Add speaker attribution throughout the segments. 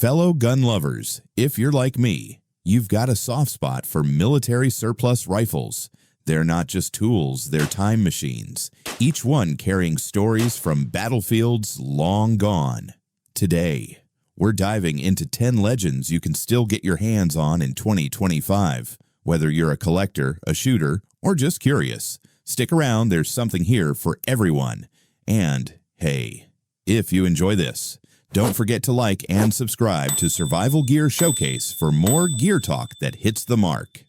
Speaker 1: Fellow gun lovers, if you're like me, you've got a soft spot for military surplus rifles. They're not just tools, they're time machines, each one carrying stories from battlefields long gone. Today, we're diving into 10 legends you can still get your hands on in 2025. Whether you're a collector, a shooter, or just curious, stick around, there's something here for everyone. And, hey, if you enjoy this, don't forget to like and subscribe to Survival Gear Showcase for more gear talk that hits the mark.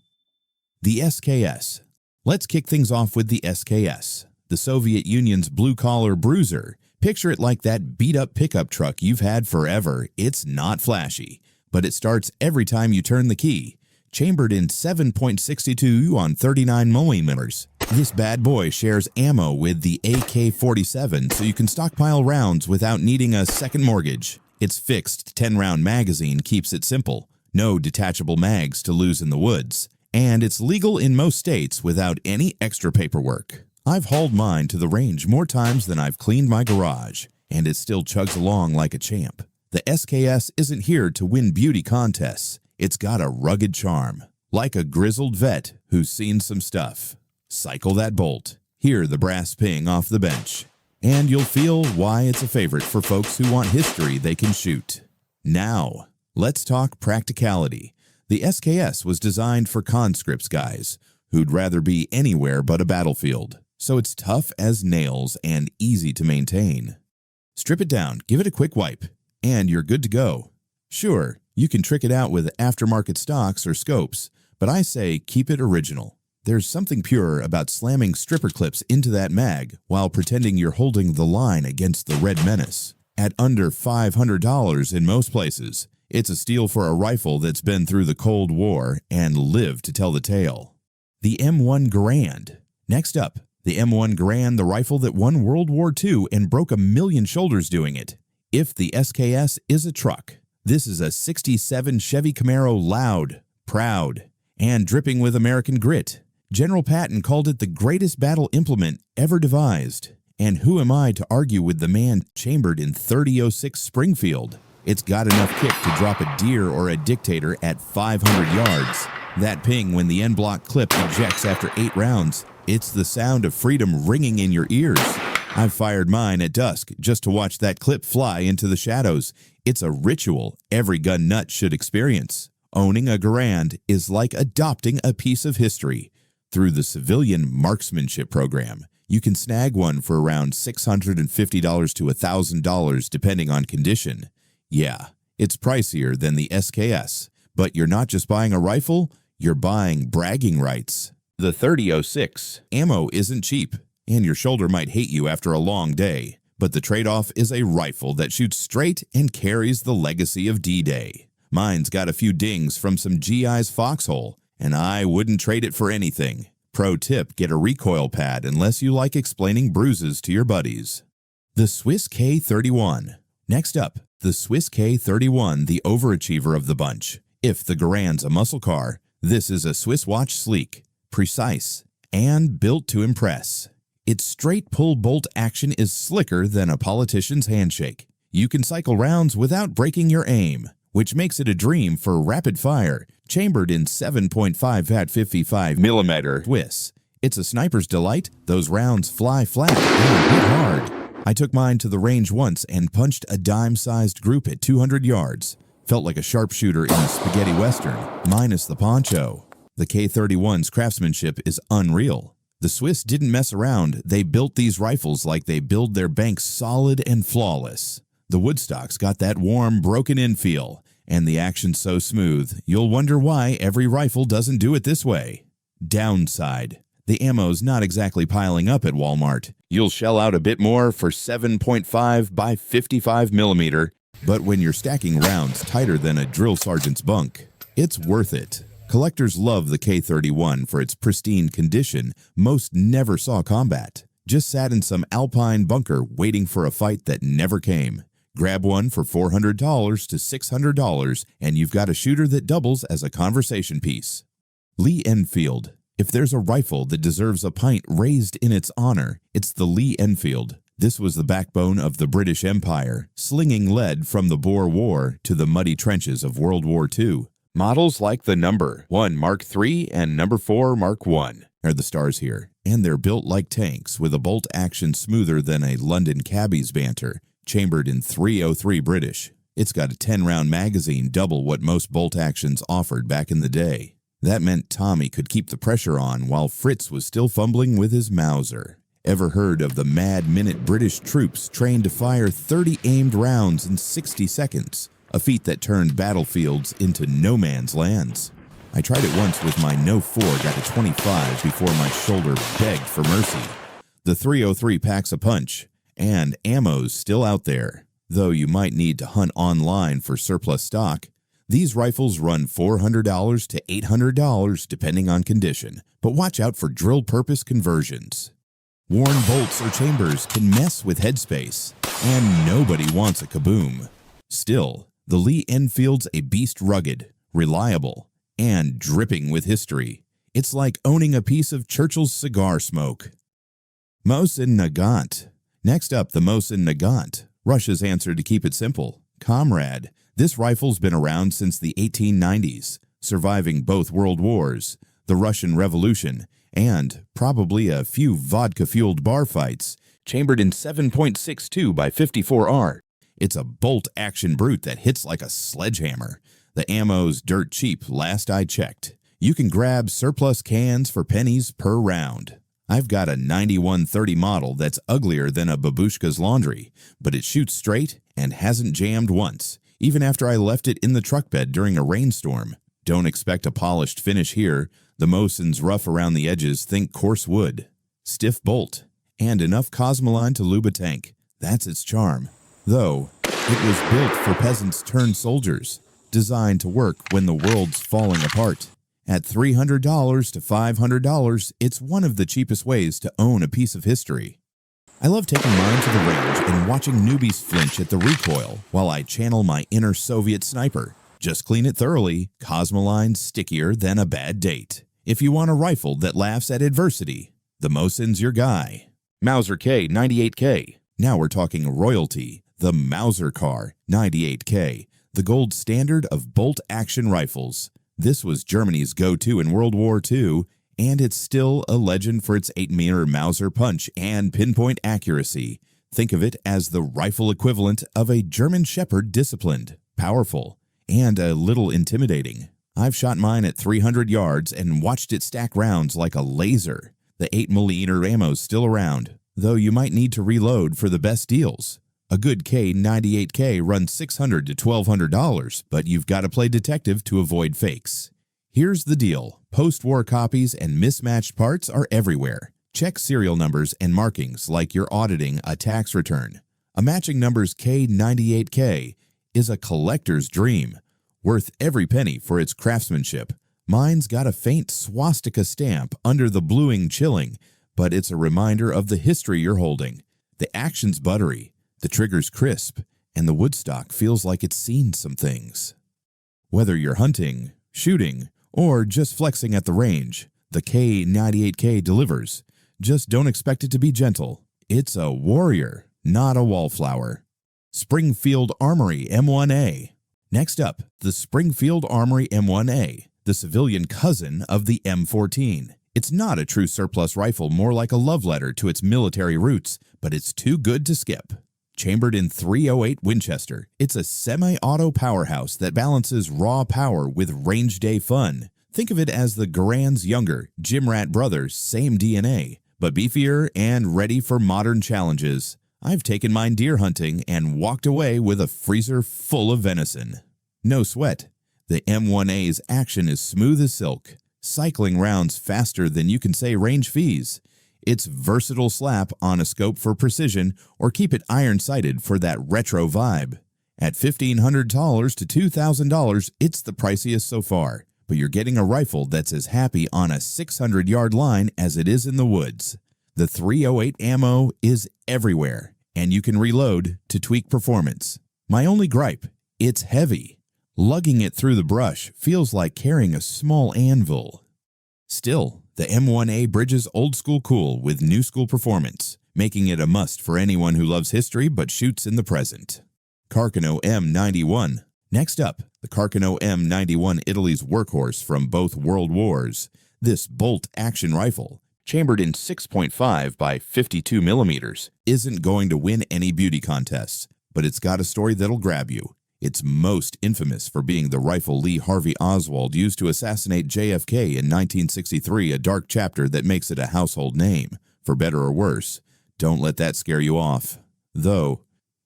Speaker 1: The SKS. Let's kick things off with the SKS, the Soviet Union's blue-collar bruiser. Picture it like that beat-up pickup truck you've had forever. It's not flashy, but it starts every time you turn the key. Chambered in 7.62 on 39mm, this bad boy shares ammo with the AK-47 so you can stockpile rounds without needing a second mortgage. Its fixed 10-round magazine keeps it simple, no detachable mags to lose in the woods, and it's legal in most states without any extra paperwork. I've hauled mine to the range more times than I've cleaned my garage, and it still chugs along like a champ. The SKS isn't here to win beauty contests. It's got a rugged charm, like a grizzled vet who's seen some stuff. Cycle that bolt, hear the brass ping off the bench, and you'll feel why it's a favorite for folks who want history they can shoot. Now, let's talk practicality. The SKS was designed for conscripts guys who'd rather be anywhere but a battlefield, so it's tough as nails and easy to maintain. Strip it down, give it a quick wipe, and you're good to go. Sure, you can trick it out with aftermarket stocks or scopes, but I say keep it original. There's something pure about slamming stripper clips into that mag while pretending you're holding the line against the Red Menace. At under $500 in most places, it's a steal for a rifle that's been through the Cold War and lived to tell the tale. The M1 Garand. Next up, the M1 Garand, the rifle that won World War II and broke 1 million shoulders doing it. If the SKS is a truck, this is a '67 Chevy Camaro, loud, proud, and dripping with American grit. General Patton called it the greatest battle implement ever devised. And who am I to argue with the man chambered in 3006 Springfield? It's got enough kick to drop a deer or a dictator at 500 yards. That ping when the end-block clip ejects after 8 rounds, it's the sound of freedom ringing in your ears. I've fired mine at dusk just to watch that clip fly into the shadows. It's a ritual every gun nut should experience. Owning a Garand is like adopting a piece of history. Through the Civilian Marksmanship Program, you can snag one for around $650 to $1,000 depending on condition. Yeah, it's pricier than the SKS, but you're not just buying a rifle, you're buying bragging rights. The 3006 ammo isn't cheap, and your shoulder might hate you after a long day, but the trade-off is a rifle that shoots straight and carries the legacy of D-Day. Mine's got a few dings from some GI's foxhole, and I wouldn't trade it for anything. Pro tip, get a recoil pad unless you like explaining bruises to your buddies. The Swiss K31. Next up, the Swiss K31, the overachiever of the bunch. If the Garand's a muscle car, this is a Swiss watch sleek, precise, and built to impress. Its straight pull-bolt action is slicker than a politician's handshake. You can cycle rounds without breaking your aim, which makes it a dream for rapid fire, chambered in 7.5 at 55mm Swiss. It's a sniper's delight. Those rounds fly flat and hit hard. I took mine to the range once and punched a dime-sized group at 200 yards. Felt like a sharpshooter in a spaghetti western, minus the poncho. The K31's craftsmanship is unreal. The Swiss didn't mess around. They built these rifles like they build their banks solid and flawless. The woodstock's got that warm, broken-in feel, and the action's so smooth, you'll wonder why every rifle doesn't do it this way. Downside. The ammo's not exactly piling up at Walmart. You'll shell out a bit more for 7.5 by 55mm, but when you're stacking rounds tighter than a drill sergeant's bunk, it's worth it. Collectors love the K31 for its pristine condition. Most never saw combat. Just sat in some alpine bunker waiting for a fight that never came. Grab one for $400 to $600, and you've got a shooter that doubles as a conversation piece. Lee Enfield. If there's a rifle that deserves a pint raised in its honor, it's the Lee Enfield. This was the backbone of the British Empire, slinging lead from the Boer War to the muddy trenches of World War II. Models like the number 1 Mark III and number 4 Mark I are the stars here, and they're built like tanks with a bolt action smoother than a London cabbie's banter, chambered in .303 British. It's got a 10-round magazine, double what most bolt actions offered back in the day. That meant Tommy could keep the pressure on while Fritz was still fumbling with his Mauser. Ever heard of the mad-minute British troops trained to fire 30 aimed rounds in 60 seconds, a feat that turned battlefields into no man's lands? I tried it once with my No. 4, got a 25 before my shoulder begged for mercy. The .303 packs a punch, and ammo's still out there. Though you might need to hunt online for surplus stock, these rifles run $400 to $800 depending on condition, but watch out for drill-purpose conversions. Worn bolts or chambers can mess with headspace, and nobody wants a kaboom. Still, the Lee Enfield's a beast, rugged, reliable, and dripping with history. It's like owning a piece of Churchill's cigar smoke. Mosen Nagant. Next up, the Mosen Nagant. Russia's answer to keep it simple. Comrade. This rifle's been around since the 1890s, surviving both world wars, the Russian Revolution, and probably a few vodka-fueled bar fights. Chambered in 7.62 by 54R. It's a bolt-action brute that hits like a sledgehammer. The ammo's dirt cheap last I checked. You can grab surplus cans for pennies per round. I've got a 9130 model that's uglier than a babushka's laundry, but it shoots straight and hasn't jammed once, even after I left it in the truck bed during a rainstorm. Don't expect a polished finish here. The Mosen's rough around the edges, think coarse wood. Stiff bolt, and enough cosmoline to lube a tank. That's its charm. Though, it was built for peasants turned soldiers, designed to work when the world's falling apart. At $300 to $500, it's one of the cheapest ways to own a piece of history. I love taking mine to the range and watching newbies flinch at the recoil while I channel my inner Soviet sniper. Just clean it thoroughly, Cosmoline's stickier than a bad date. If you want a rifle that laughs at adversity, the Mosen's your guy. Mauser K 98K. Now we're talking royalty. The Mauser Car 98K, the gold standard of bolt-action rifles. This was Germany's go-to in World War II, and it's still a legend for its 8mm Mauser punch and pinpoint accuracy. Think of it as the rifle equivalent of a German Shepherd, disciplined, powerful, and a little intimidating. I've shot mine at 300 yards and watched it stack rounds like a laser. The 8mm ammo's still around, though you might need to reload for the best deals. A good K98K runs $600 to $1,200, but you've got to play detective to avoid fakes. Here's the deal. Post-war copies and mismatched parts are everywhere. Check serial numbers and markings like you're auditing a tax return. A matching numbers K98K is a collector's dream, worth every penny for its craftsmanship. Mine's got a faint swastika stamp under the bluing chilling, but it's a reminder of the history you're holding. The action's buttery, the trigger's crisp, and the woodstock feels like it's seen some things. Whether you're hunting, shooting, or just flexing at the range, the K98K delivers. Just don't expect it to be gentle. It's a warrior, not a wallflower. Springfield Armory M1A. Next up, the Springfield Armory M1A, the civilian cousin of the M14. It's not a true surplus rifle, more like a love letter to its military roots, but it's too good to skip. Chambered in .308 Winchester, it's a semi-auto powerhouse that balances raw power with range day fun. Think of it as the Garand's younger, Jim Rat brothers, same DNA, but beefier and ready for modern challenges. I've taken mine deer hunting and walked away with a freezer full of venison. No sweat. The M1A's action is smooth as silk, cycling rounds faster than you can say range fees. It's versatile slap on a scope for precision, or keep it iron-sighted for that retro vibe. At $1,500 to $2,000, it's the priciest so far, but you're getting a rifle that's as happy on a 600-yard line as it is in the woods. The .308 ammo is everywhere, and you can reload to tweak performance. My only gripe, it's heavy. Lugging it through the brush feels like carrying a small anvil. Still, the M1A bridges old school cool with new school performance. making it a must for anyone who loves history but shoots in the present. Carono M91. Next up, the Carono M91, Italy's workhorse from both World Wars. This bolt-action rifle, chambered in 6.5 by 52 millimeters, isn't going to win any beauty contests, but it's got a story that'll grab you. It's most infamous for being the rifle Lee Harvey Oswald used to assassinate JFK in 1963, a dark chapter that makes it a household name. For better or worse, don't let that scare you off. Though,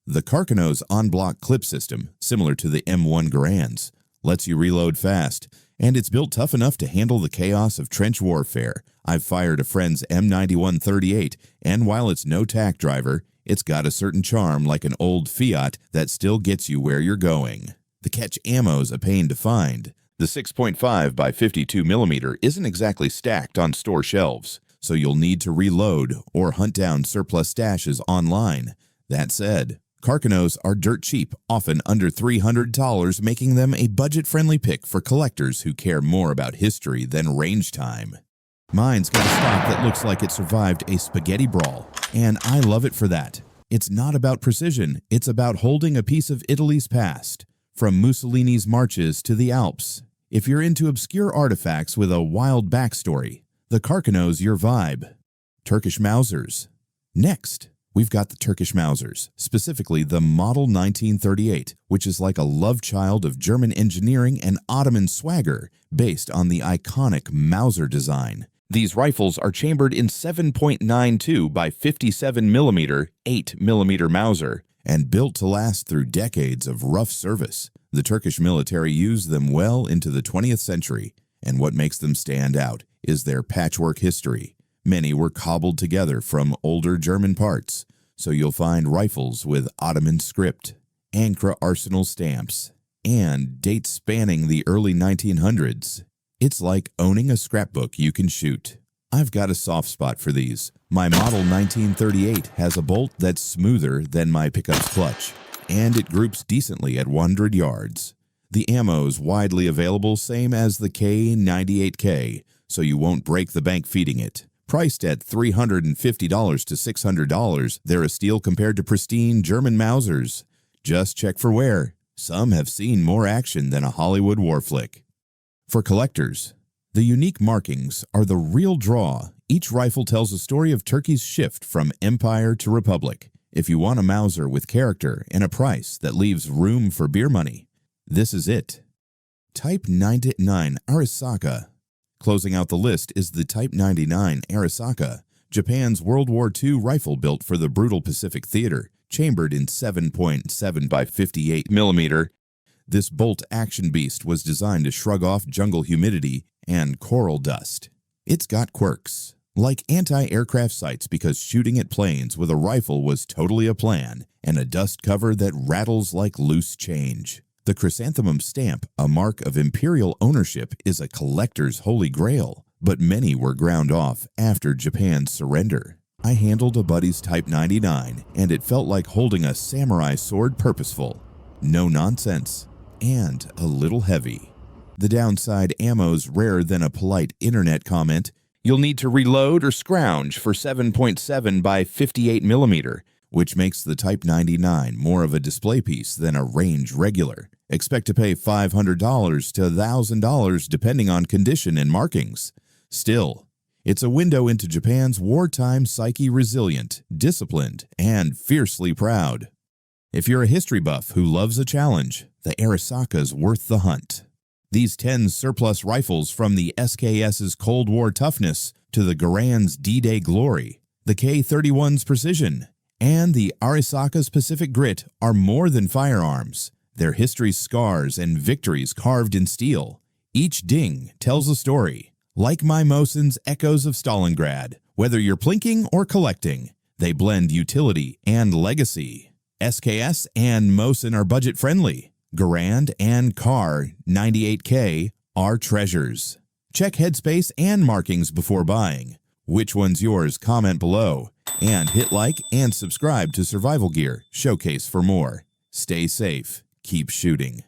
Speaker 1: the Carono's on-block clip system, similar to the M1 Garands, lets you reload fast, and it's built tough enough to handle the chaos of trench warfare. I've fired a friend's M91 38, and while it's no tack driver, it's got a certain charm like an old Fiat that still gets you where you're going. The catch ammo's a pain to find. The 6.5 by 52 millimeter isn't exactly stacked on store shelves, so you'll need to reload or hunt down surplus stashes online. That said, Caronos are dirt cheap, often under $300, making them a budget-friendly pick for collectors who care more about history than range time. Mine's got a stock that looks like it survived a spaghetti brawl, and I love it for that. It's not about precision, it's about holding a piece of Italy's past, from Mussolini's marches to the Alps. If you're into obscure artifacts with a wild backstory, the Carono's your vibe. Turkish Mousers. Next, we've got the Turkish Mousers, specifically the Model 1938, which is like a love child of German engineering and Ottoman swagger based on the iconic Mauser design. These rifles are chambered in 7.92 by 57 millimeter, 8 millimeter Mauser, and built to last through decades of rough service. The Turkish military used them well into the 20th century, and what makes them stand out is their patchwork history. Many were cobbled together from older German parts, so you'll find rifles with Ottoman script, Ankara arsenal stamps, and dates spanning the early 1900s. It's like owning a scrapbook you can shoot. I've got a soft spot for these. My Model 1938 has a bolt that's smoother than my pickup's clutch, and it groups decently at 100 yards. The ammo's widely available, same as the K98K, so you won't break the bank feeding it. Priced at $350 to $600, they're a steal compared to pristine German Mausers. Just check for wear. Some have seen more action than a Hollywood war flick. For collectors, the unique markings are the real draw. Each rifle tells a story of Turkey's shift from empire to republic. If you want a Mauser with character and a price that leaves room for beer money, this is it. Type 99 Arasaka. Closing out the list is the Type 99 Arasaka, Japan's World War II rifle built for the brutal Pacific theater, chambered in 7.7 by 58 millimeter. This bolt-action beast was designed to shrug off jungle humidity and coral dust. It's got quirks, like anti-aircraft sights because shooting at planes with a rifle was totally a plan, and a dust cover that rattles like loose change. The chrysanthemum stamp, a mark of imperial ownership, is a collector's holy grail, but many were ground off after Japan's surrender. I handled a buddy's Type 99, and it felt like holding a samurai sword, purposeful. No nonsense. And a little heavy. The downside, ammo's rarer than a polite internet comment. You'll need to reload or scrounge for 7.7 by 58 millimeter, which makes the Type 99 more of a display piece than a range regular. Expect to pay $500 to $1,000 depending on condition and markings. Still, it's a window into Japan's wartime psyche, resilient, disciplined, and fiercely proud. If you're a history buff who loves a challenge, the Arasaka's worth the hunt. These 10 surplus rifles, from the SKS's Cold War toughness to the Garand's D-Day glory, the K31's precision, and the Arasaka's Pacific grit, are more than firearms. They're history's scars and victories carved in steel. Each ding tells a story. Like my Mosen's Echoes of Stalingrad, whether you're plinking or collecting, they blend utility and legacy. SKS and Mosen are budget-friendly. Garand and Car 98K are treasures. Check headspace and markings before buying. Which one's yours? Comment below. And hit like and subscribe to Survival Gear Showcase for more. Stay safe. Keep shooting.